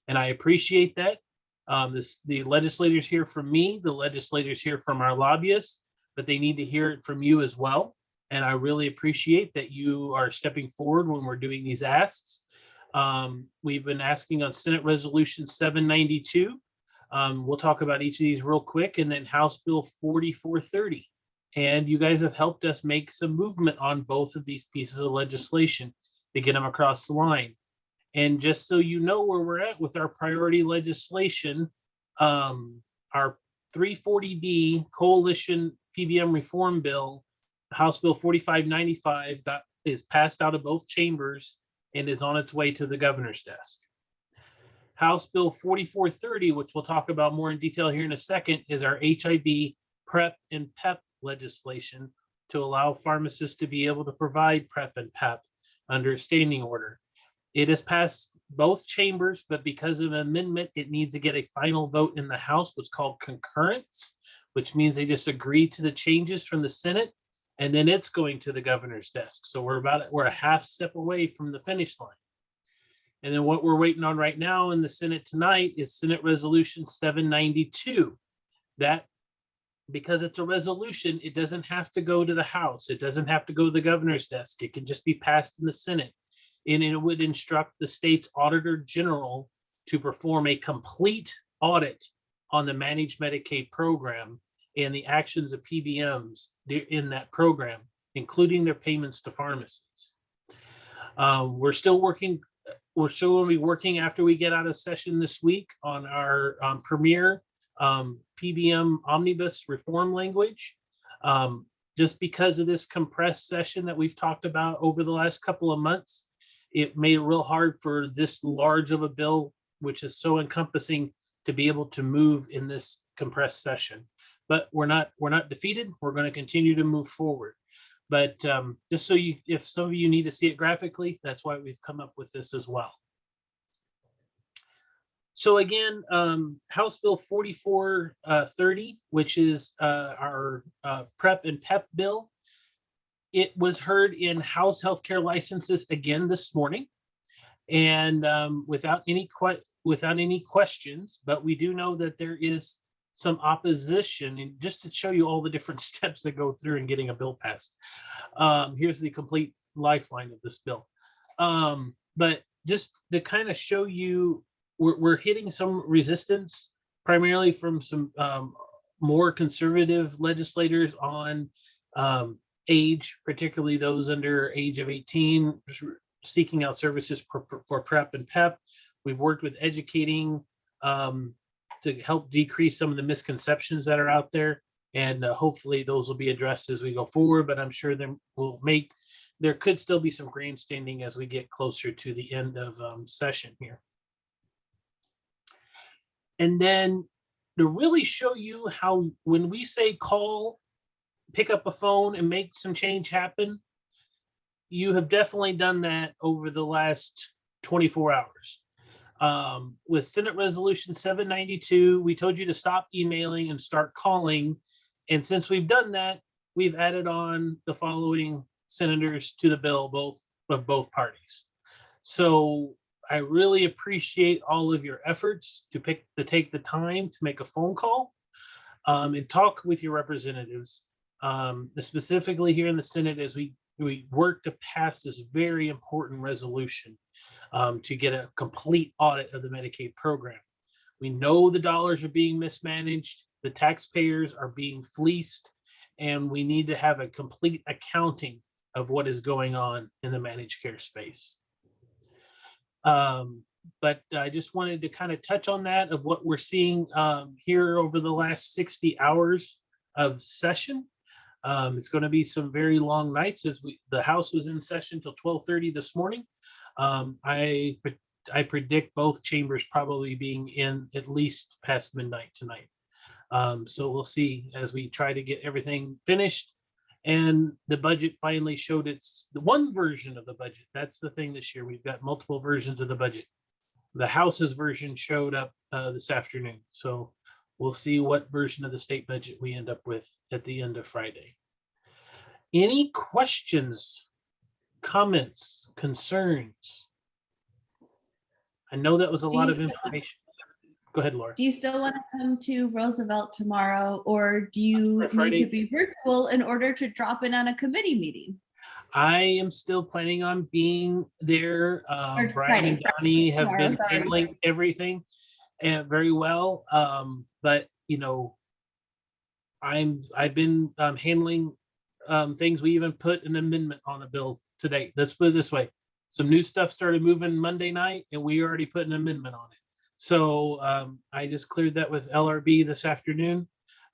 And I appreciate that. The legislators hear from me, the legislators hear from our lobbyists, but they need to hear it from you as well. And I really appreciate that you are stepping forward when we're doing these asks. We've been asking on Senate Resolution 792. We'll talk about each of these real quick, and then House Bill 4430. And you guys have helped us make some movement on both of these pieces of legislation to get them across the line. And just so you know where we're at with our priority legislation, our 340B Coalition PBM Reform Bill, House Bill 4595, is passed out of both chambers and is on its way to the governor's desk. House Bill 4430, which we'll talk about more in detail here in a second, is our HIV PrEP and PEP legislation to allow pharmacists to be able to provide PrEP and PEP under a standing order. It has passed both chambers, but because of an amendment, it needs to get a final vote in the House, what's called concurrence, which means they just agree to the changes from the Senate, and then it's going to the governor's desk. So we're a half step away from the finish line. And then what we're waiting on right now in the Senate tonight is Senate Resolution 792. That, because it's a resolution, it doesn't have to go to the House. It doesn't have to go to the governor's desk. It can just be passed in the Senate. And it would instruct the state's auditor general to perform a complete audit on the managed Medicaid program and the actions of PBMs in that program, including their payments to pharmacies. We're still going to be working after we get out of session this week on our premier PBM omnibus reform language. Just because of this compressed session that we've talked about over the last couple of months, it made it real hard for this large of a bill, which is so encompassing, to be able to move in this compressed session. But we're not defeated. We're going to continue to move forward. But just so if some of you need to see it graphically, that's why we've come up with this as well. So again, House Bill 4430, which is our PrEP and PEP bill, it was heard in House Healthcare Licenses again this morning, and without any questions. But we do know that there is some opposition, and just to show you all the different steps that go through in getting a bill passed. Here's the complete lifeline of this bill. But just to kind of show you, we're hitting some resistance, primarily from some more conservative legislators on age, particularly those under age of 18, seeking out services for PrEP and PEP. We've worked with educating to help decrease some of the misconceptions that are out there, and hopefully those will be addressed as we go forward. But I'm sure there could still be some grandstanding as we get closer to the end of session here. And then to really show you how, when we say call, pick up a phone and make some change happen, you have definitely done that over the last 24 hours. With Senate Resolution 792, we told you to stop emailing and start calling. And since we've done that, we've added on the following senators to the bill, both parties. So I really appreciate all of your efforts to take the time to make a phone call and talk with your representatives, specifically here in the Senate, as we work to pass this very important resolution to get a complete audit of the Medicaid program. We know the dollars are being mismanaged, the taxpayers are being fleeced, and we need to have a complete accounting of what is going on in the managed care space. But I just wanted to kind of touch on that, of what we're seeing here over the last 60 hours of session. It's going to be some very long nights, as the House was in session till 12:30 this morning. I predict both chambers probably being in at least past midnight tonight. So we'll see as we try to get everything finished. And the budget finally showed the one version of the budget. That's the thing this year. We've got multiple versions of the budget. The House's version showed up this afternoon. So we'll see what version of the state budget we end up with at the end of Friday. Any questions, comments, concerns? I know that was a lot of information. Go ahead, Laura. Do you still want to come to Roosevelt tomorrow, or do you need to be virtual in order to drop in on a committee meeting? I am still planning on being there. Brian and Donnie have been handling everything very well. But you know, I've been handling things. We even put an amendment on a bill today. Let's put it this way: some new stuff started moving Monday night, and we already put an amendment on it. So I just cleared that with LRB this afternoon.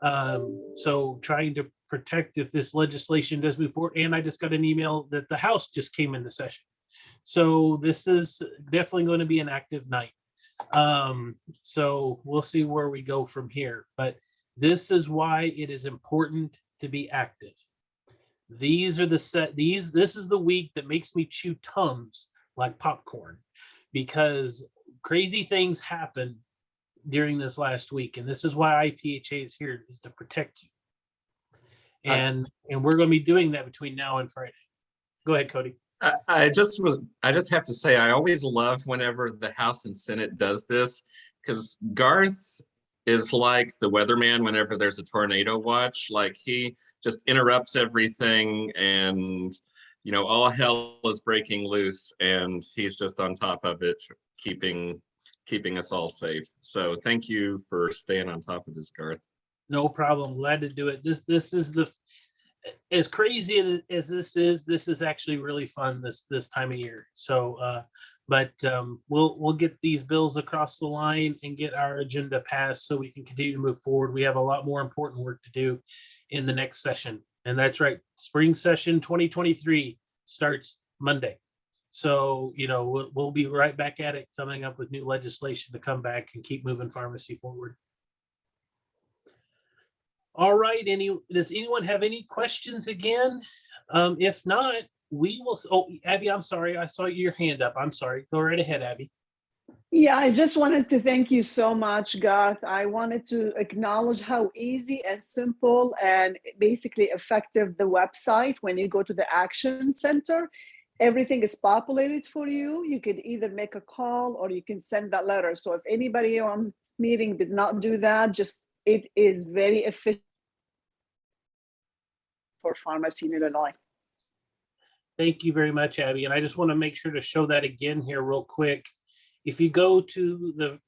So trying to protect if this legislation does move forward. And I just got an email that the House just came into session. So this is definitely going to be an active night. So we'll see where we go from here. But this is why it is important to be active. These are this is the week that makes me chew Tums like popcorn, because crazy things happen during this last week. And this is why IPHA is here, is to protect you. And we're going to be doing that between now and Friday. Go ahead, Cody. I just have to say, I always love whenever the House and Senate does this, because Garth is like the weatherman whenever there's a tornado watch. Like, he just interrupts everything, and all hell is breaking loose, and he's just on top of it, keeping us all safe. So thank you for staying on top of this, Garth. No problem. Glad to do it. This is as crazy as this is actually really fun this time of year. So but we'll get these bills across the line and get our agenda passed so we can continue to move forward. We have a lot more important work to do in the next session. And that's right, spring session 2023 starts Monday. So, we'll be right back at it, coming up with new legislation to come back and keep moving pharmacy forward. All right, does anyone have any questions again? If not, we will, Abby, I'm sorry, I saw your hand up. I'm sorry, go right ahead, Abby. Yeah, I just wanted to thank you so much, Garth. I wanted to acknowledge how easy and simple and basically effective the website. When you go to the Action Center, everything is populated for you. You could either make a call or you can send that letter. So if anybody on meeting did not do that, it is very efficient for pharmacy in Illinois. Thank you very much, Abby. And I just want to make sure to show that again here real quick. If you go to the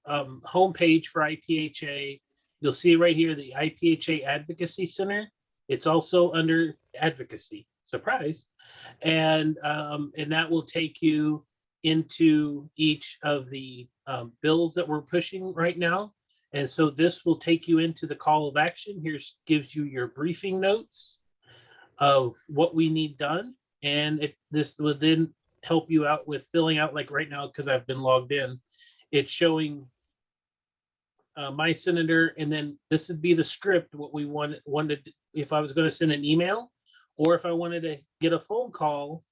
homepage for IPHA, you'll see right here the IPHA Advocacy Center. It's also under Advocacy. Surprise. And that will take you into each of the bills that we're pushing right now. And so this will take you into the call of action. Gives you your briefing notes of what we need done. And this will then help you out with filling out, like right now, because I've been logged in, it's showing my senator, and then this would be the script, what we wanted if I was going to send an email, or if I wanted to get a phone call,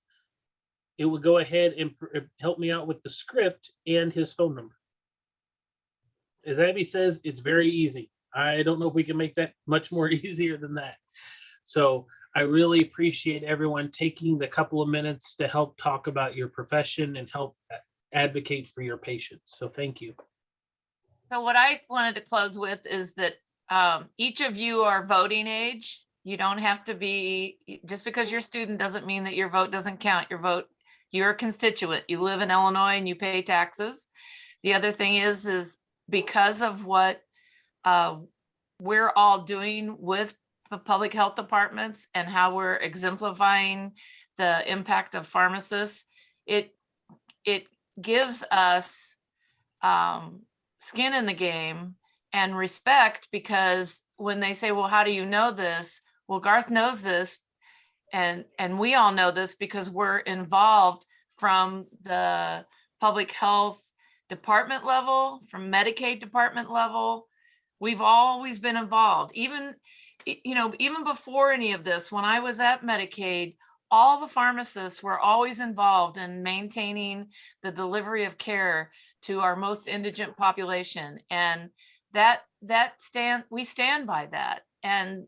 it would go ahead and help me out with the script and his phone number. As Abby says, it's very easy. I don't know if we can make that much more easier than that. So I really appreciate everyone taking the couple of minutes to help talk about your profession and help advocate for your patients. So thank you. So what I wanted to close with is that each of you are voting age. You don't have to be, just because you're a student doesn't mean that your vote doesn't count. You're a constituent. You live in Illinois and you pay taxes. The other thing is because of what we're all doing with the public health departments and how we're exemplifying the impact of pharmacists, it gives us skin in the game and respect, because when they say, well, how do you know this? Well, Garth knows this, and we all know this because we're involved from the public health department level, from Medicaid department level. We've always been involved. Even before any of this, when I was at Medicaid, all the pharmacists were always involved in maintaining the delivery of care to our most indigent population. And we stand by that. And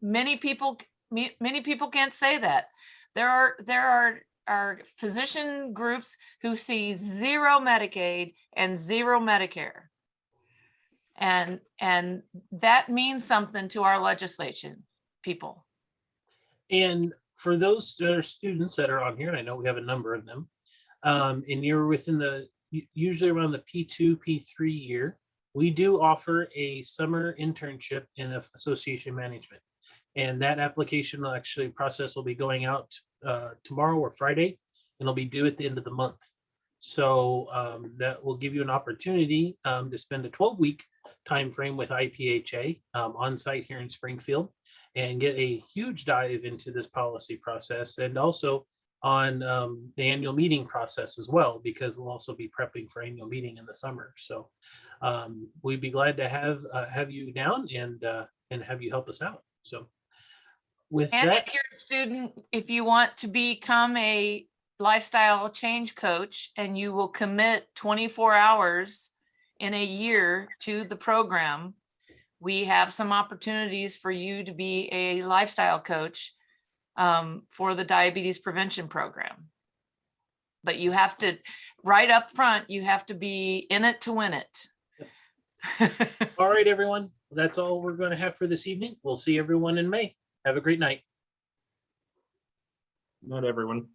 many people can't say that. There are physician groups who see zero Medicaid and zero Medicare. And that means something to our legislation, people. And for those that are students that are on here, and I know we have a number of them, and you're within usually around the P2, P3 year, we do offer a summer internship in association management. And that application process will be going out tomorrow or Friday, and it'll be due at the end of the month. So that will give you an opportunity to spend a 12-week timeframe with IPHA on site here in Springfield and get a huge dive into this policy process, and also on the annual meeting process as well, because we'll also be prepping for annual meeting in the summer. So we'd be glad to have you down and have you help us out. So with And that, if you're a student, if you want to become a lifestyle change coach and you will commit 24 hours in a year to the program, we have some opportunities for you to be a lifestyle coach for the diabetes prevention program. But you have to, right up front, you have to be in it to win it. all right, everyone, that's all we're going to have for this evening. We'll see everyone in May. Have a great night. Not everyone.